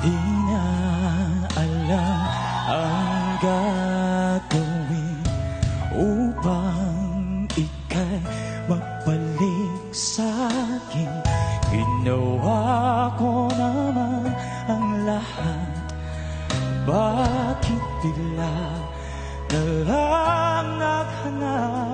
Di na alam ang gagawin upang ika'y mabalik sa'kin. Ginawa ko naman ang lahat, bakit bigla na lang naghanap